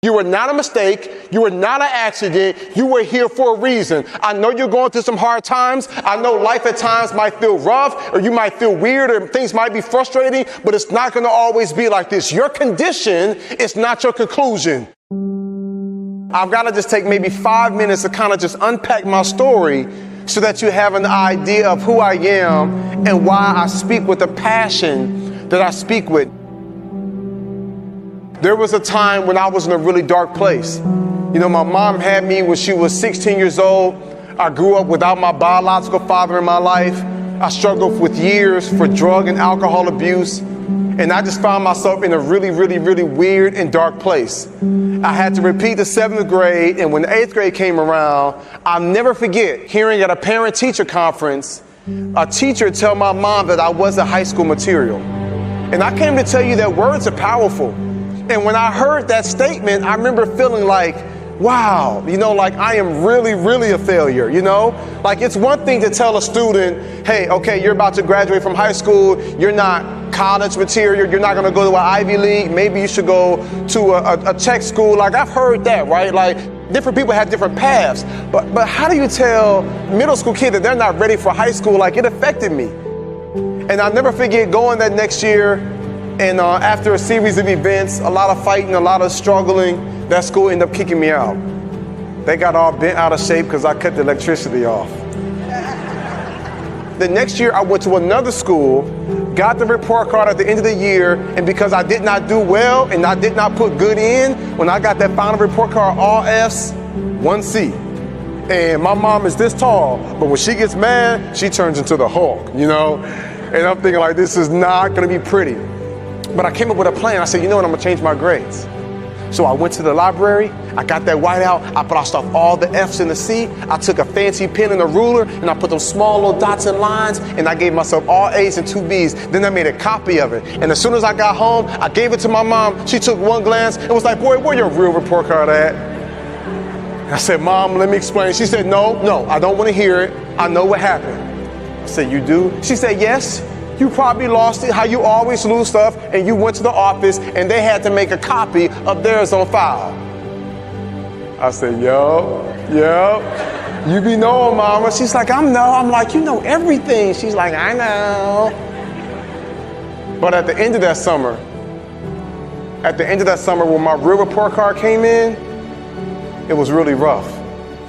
You were not a mistake. You were not an accident. You were here for a reason. I know you're going through some hard times. I know life at times might feel rough, or you might feel weird, or things might be frustrating, but it's not going to always be like this. Your condition is not your conclusion. I've got to just take maybe 5 minutes to kind of just unpack my story so that you have an idea of who I am and why I speak with the passion that I speak with. There was a time when I was in a really dark place. You know, my mom had me when she was 16 years old. I grew up without my biological father in my life. I struggled with years for drug and alcohol abuse. And I just found myself in a really, really, really weird and dark place. I had to repeat the 7th grade, and when the 8th grade came around, I'll never forget hearing at a parent-teacher conference, a teacher tell my mom that I wasn't high school material. And I came to tell you that words are powerful. And when I heard that statement, I remember feeling like, wow, you know, like I am really, really a failure, you know? Like it's one thing to tell a student, hey, okay, you're about to graduate from high school, you're not college material, you're not gonna go to an Ivy League, maybe you should go to a tech school. Like I've heard that, right? Like different people have different paths, but how do you tell middle school kids that they're not ready for high school? Like it affected me. And I'll never forget going that next year, and after a series of events, a lot of fighting, a lot of struggling, that school ended up kicking me out. They got all bent out of shape because I cut the electricity off. The next year I went to another school, got the report card at the end of the year, and because I did not do well and I did not put good in, when I got that final report card, all F's, 1 C. And my mom is this tall, but when she gets mad, she turns into the Hulk, you know? And I'm thinking like, this is not gonna be pretty. But I came up with a plan. I said, you know what, I'm gonna change my grades. So I went to the library, I got that whiteout, I crossed off all the F's and the C, I took a fancy pen and a ruler, and I put those small little dots and lines, and I gave myself all A's and 2 B's. Then I made a copy of it. And as soon as I got home, I gave it to my mom. She took one glance and was like, boy, where your real report card at? I said, Mom, let me explain. She said, no, I don't wanna hear it. I know what happened. I said, you do? She said, yes. You probably lost it, how you always lose stuff, and you went to the office and they had to make a copy of theirs on file. I said, yo, you be knowing, Mama. She's like, I'm like, you know everything. She's like, I know. But at the end of that summer, when my real report card came in, it was really rough.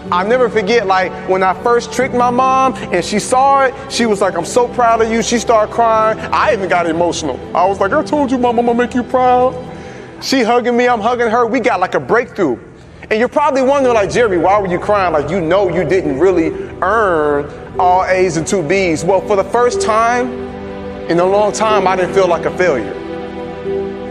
I'll never forget, like, when I first tricked my mom and she saw it, she was like, I'm so proud of you. She started crying. I even got emotional. I was like, I told you, Mom, I'm gonna make you proud. She hugging me, I'm hugging her. We got like a breakthrough. And you're probably wondering, like, Jeremy, why were you crying? Like, you know you didn't really earn all A's and 2 B's. Well, for the first time in a long time, I didn't feel like a failure.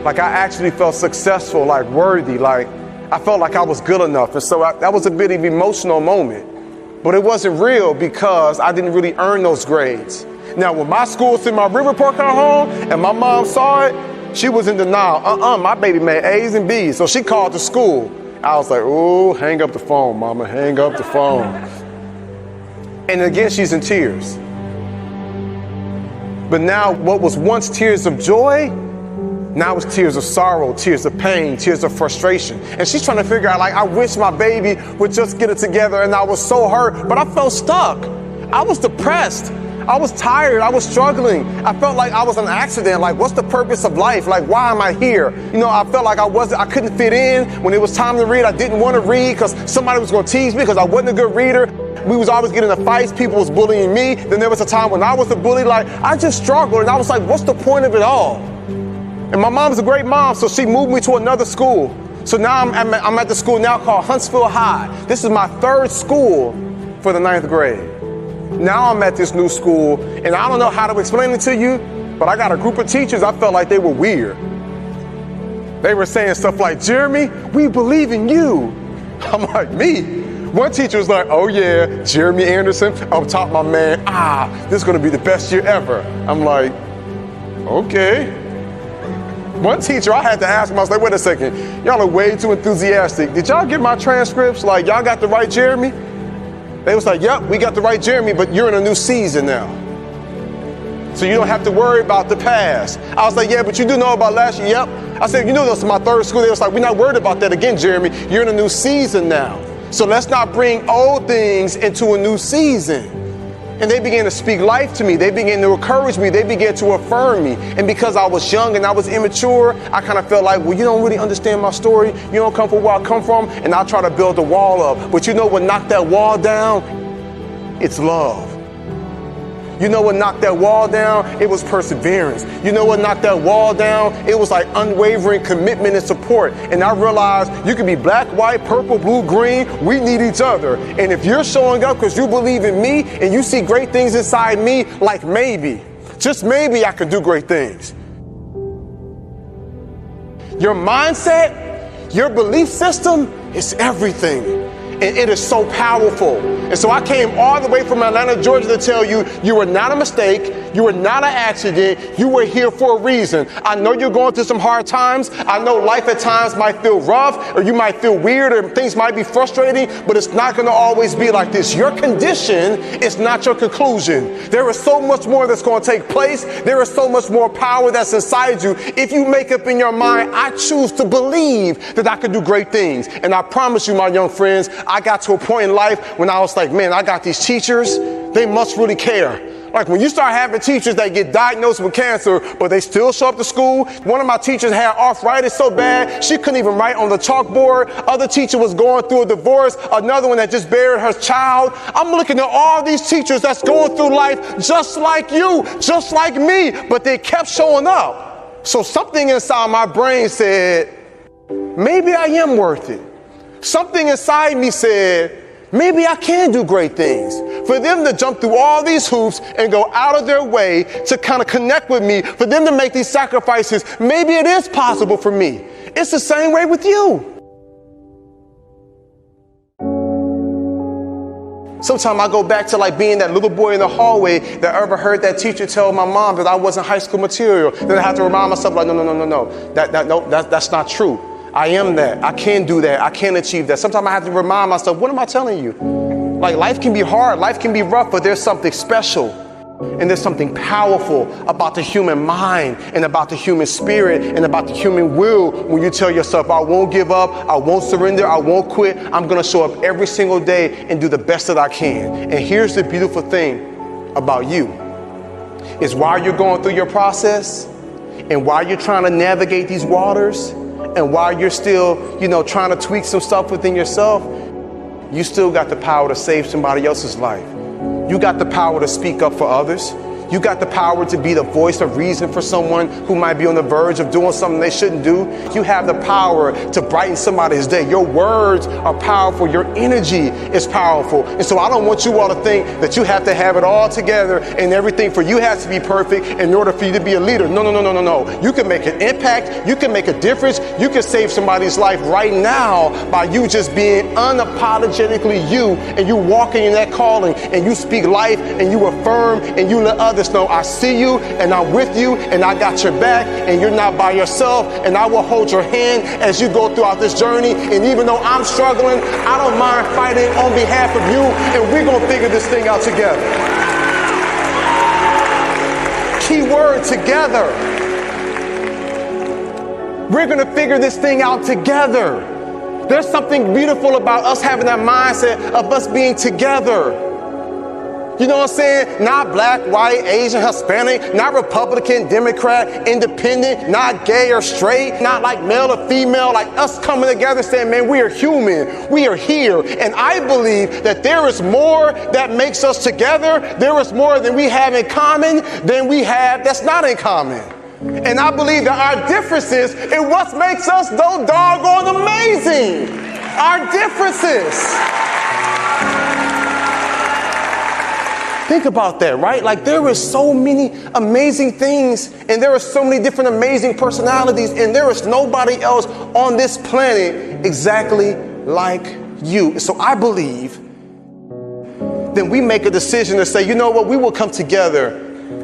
Like, I actually felt successful, like worthy, like, I felt like I was good enough. And so that was a bit of an emotional moment. But it wasn't real because I didn't really earn those grades. Now, when my school sent my real report card home and my mom saw it, she was in denial. My baby made A's and B's. So she called the school. I was like, oh, hang up the phone, Mama, hang up the phone. And again, she's in tears. But now what was once tears of joy, now it's tears of sorrow, tears of pain, tears of frustration. And she's trying to figure out, like, I wish my baby would just get it together, and I was so hurt, but I felt stuck. I was depressed. I was tired. I was struggling. I felt like I was an accident. Like, what's the purpose of life? Like, why am I here? You know, I felt like I couldn't fit in. When it was time to read, I didn't want to read because somebody was going to tease me because I wasn't a good reader. We was always getting into fights. People was bullying me. Then there was a time when I was the bully. Like, I just struggled, and I was like, what's the point of it all? And my mom's a great mom, so she moved me to another school. So now I'm at the school now called Huntsville High. This is my 3rd school for the 9th grade. Now I'm at this new school, and I don't know how to explain it to you, but I got a group of teachers, I felt like they were weird. They were saying stuff like, Jeremy, we believe in you. I'm like, me? One teacher was like, oh yeah, Jeremy Anderson, up top my man, this is gonna be the best year ever. I'm like, okay. One teacher, I had to ask him, I was like, wait a second, y'all are way too enthusiastic. Did y'all get my transcripts? Like, y'all got the right Jeremy? They was like, yep, we got the right Jeremy, but you're in a new season now. So you don't have to worry about the past. I was like, yeah, but you do know about last year? Yep, I said, you know, this is my third school. They was like, we're not worried about that again, Jeremy. You're in a new season now. So let's not bring old things into a new season. And they began to speak life to me. They began to encourage me. They began to affirm me. And because I was young and I was immature, I kind of felt like, well, you don't really understand my story. You don't come from where I come from. And I'll try to build a wall up. But you know what knocked that wall down? It's love. You know what knocked that wall down? It was perseverance. You know what knocked that wall down? It was like unwavering commitment and support. And I realized you can be black, white, purple, blue, green. We need each other. And if you're showing up because you believe in me and you see great things inside me, like maybe, just maybe I can do great things. Your mindset, your belief system is everything. And it is so powerful. And so I came all the way from Atlanta, Georgia to tell you, you were not a mistake. You were not an accident. You were here for a reason. I know you're going through some hard times. I know life at times might feel rough, or you might feel weird, or things might be frustrating, but it's not going to always be like this. Your condition is not your conclusion. There is so much more that's going to take place. There is so much more power that's inside you. If you make up in your mind, I choose to believe that I can do great things. And I promise you, my young friends, I got to a point in life when I was like, man, I got these teachers. They must really care. Like when you start having teachers that get diagnosed with cancer, but they still show up to school. One of my teachers had arthritis so bad, she couldn't even write on the chalkboard. Other teacher was going through a divorce. Another one that just buried her child. I'm looking at all these teachers that's going through life just like you, just like me, but they kept showing up. So something inside my brain said, maybe I am worth it. Something inside me said, maybe I can do great things. For them to jump through all these hoops and go out of their way to kind of connect with me, for them to make these sacrifices, maybe it is possible for me. It's the same way with you. Sometimes I go back to like being that little boy in the hallway that ever heard that teacher tell my mom that I wasn't high school material. Then I have to remind myself like, no. That's not true. I am that. I can do that. I can achieve that. Sometimes I have to remind myself, what am I telling you? Like life can be hard, life can be rough, but there's something special and there's something powerful about the human mind and about the human spirit and about the human will when you tell yourself, I won't give up, I won't surrender, I won't quit. I'm going to show up every single day and do the best that I can. And here's the beautiful thing about you is while you're going through your process and while you're trying to navigate these waters, and while you're still, trying to tweak some stuff within yourself, you still got the power to save somebody else's life. You got the power to speak up for others. You got the power to be the voice of reason for someone who might be on the verge of doing something they shouldn't do. You have the power to brighten somebody's day. Your words are powerful. Your energy is powerful. And so I don't want you all to think that you have to have it all together and everything for you has to be perfect in order for you to be a leader. No. You can make an impact. You can make a difference. You can save somebody's life right now by you just being unapologetically you, and you walking in that calling and you speak life and you affirm and you let others know I see you and I'm with you and I got your back and you're not by yourself, and I will hold your hand as you go throughout this journey. And even though I'm struggling, I don't mind fighting on behalf of you, and we're going to figure this thing out together. Key word, together. We're going to figure this thing out together. There's something beautiful about us having that mindset of us being together. You know what I'm saying? Not black, white, Asian, Hispanic, not Republican, Democrat, independent, not gay or straight, not like male or female, like us coming together saying, man, we are human. We are here. And I believe that there is more that makes us together. There is more than we have in common than we have that's not in common. And I believe that our differences is what makes us so doggone amazing. Our differences. Think about that, right? Like there is so many amazing things, and there are so many different amazing personalities, and there is nobody else on this planet exactly like you. So I believe then we make a decision to say, you know what, we will come together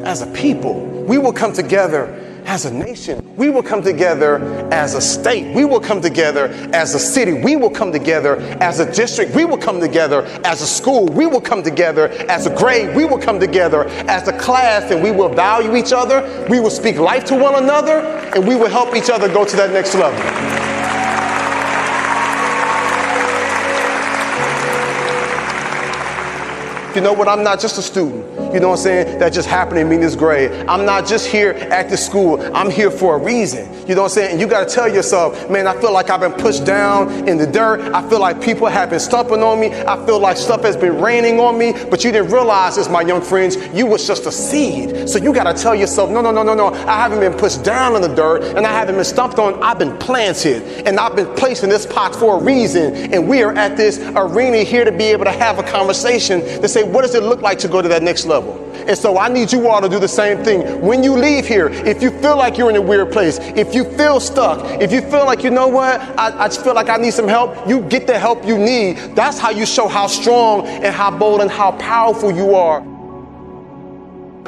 as a people. We will come together as a nation. We will come together as a state. We will come together as a city. We will come together as a district. We will come together as a school. We will come together as a grade. We will come together as a class, and we will value each other. We will speak life to one another, and we will help each other go to that next level. You know what? I'm not just a student, you know what I'm saying, that just happened to me in this grade. I'm not just here at this school. I'm here for a reason. You know what I'm saying? And you got to tell yourself, man, I feel like I've been pushed down in the dirt. I feel like people have been stumping on me. I feel like stuff has been raining on me. But you didn't realize this, my young friends. You was just a seed. So you got to tell yourself, no. I haven't been pushed down in the dirt, and I haven't been stumped on. I've been planted, and I've been placed in this pot for a reason. And we are at this arena here to be able to have a conversation to say, what does it look like to go to that next level? And so I need you all to do the same thing. When you leave here, if you feel like you're in a weird place, if you feel stuck, if you feel like, you know what, I just feel like I need some help, you get the help you need. That's how you show how strong and how bold and how powerful you are.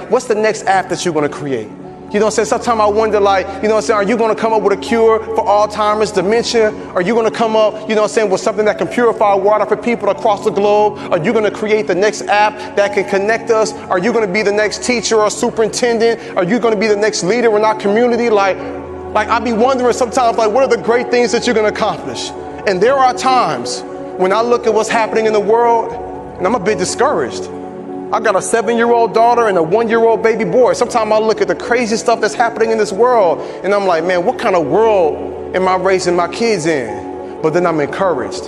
What's the next app that you're going to create? You know what I'm saying? Sometimes I wonder, like, you know what I'm saying, are you going to come up with a cure for Alzheimer's, dementia? Are you going to come up, you know what I'm saying, with something that can purify water for people across the globe? Are you going to create the next app that can connect us? Are you going to be the next teacher or superintendent? Are you going to be the next leader in our community? Like I be wondering sometimes, like, what are the great things that you're going to accomplish? And there are times when I look at what's happening in the world, and I'm a bit discouraged. I got a 7-year-old daughter and a 1-year-old baby boy. Sometimes I look at the crazy stuff that's happening in this world, and I'm like, man, what kind of world am I raising my kids in? But then I'm encouraged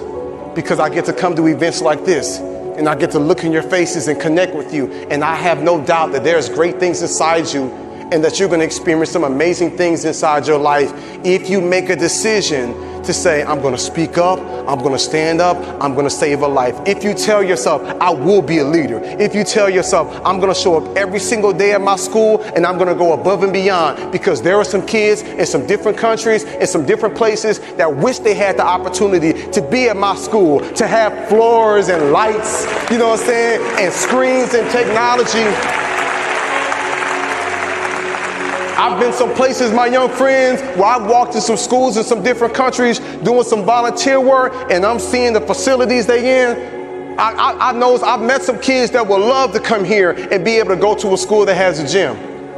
because I get to come to events like this, and I get to look in your faces and connect with you. And I have no doubt that there's great things inside you, and that you're going to experience some amazing things inside your life if you make a decision to say, I'm going to speak up, I'm going to stand up, I'm going to save a life. If you tell yourself, I will be a leader. If you tell yourself, I'm going to show up every single day at my school, and I'm going to go above and beyond, because there are some kids in some different countries, in some different places, that wish they had the opportunity to be at my school, to have floors and lights, you know what I'm saying, and screens and technology. I've been some places, my young friends, where I've walked in some schools in some different countries doing some volunteer work, and I'm seeing the facilities they in. I've met some kids that would love to come here and be able to go to a school that has a gym,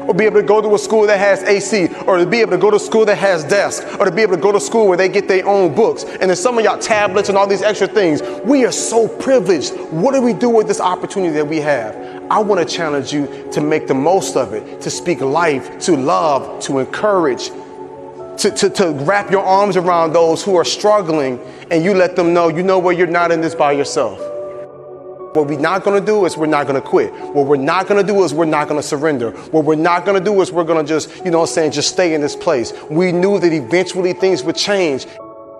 or be able to go to a school that has AC, or to be able to go to a school that has desks, or to be able to go to school where they get their own books. And then some of y'all tablets and all these extra things. We are so privileged. What do we do with this opportunity that we have? I want to challenge you to make the most of it, to speak life, to love, to encourage, to wrap your arms around those who are struggling, and you let them know, you know what, you're not in this by yourself. What we're not going to do is we're not going to quit. What we're not going to do is we're not going to surrender. What we're not going to do is we're going to just, you know what I'm saying, just stay in this place. We knew that eventually things would change.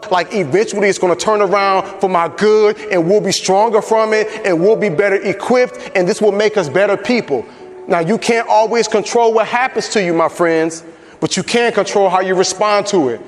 Like eventually it's going to turn around for my good, and we'll be stronger from it, and we'll be better equipped, and this will make us better people. Now, you can't always control what happens to you, my friends, but you can control how you respond to it.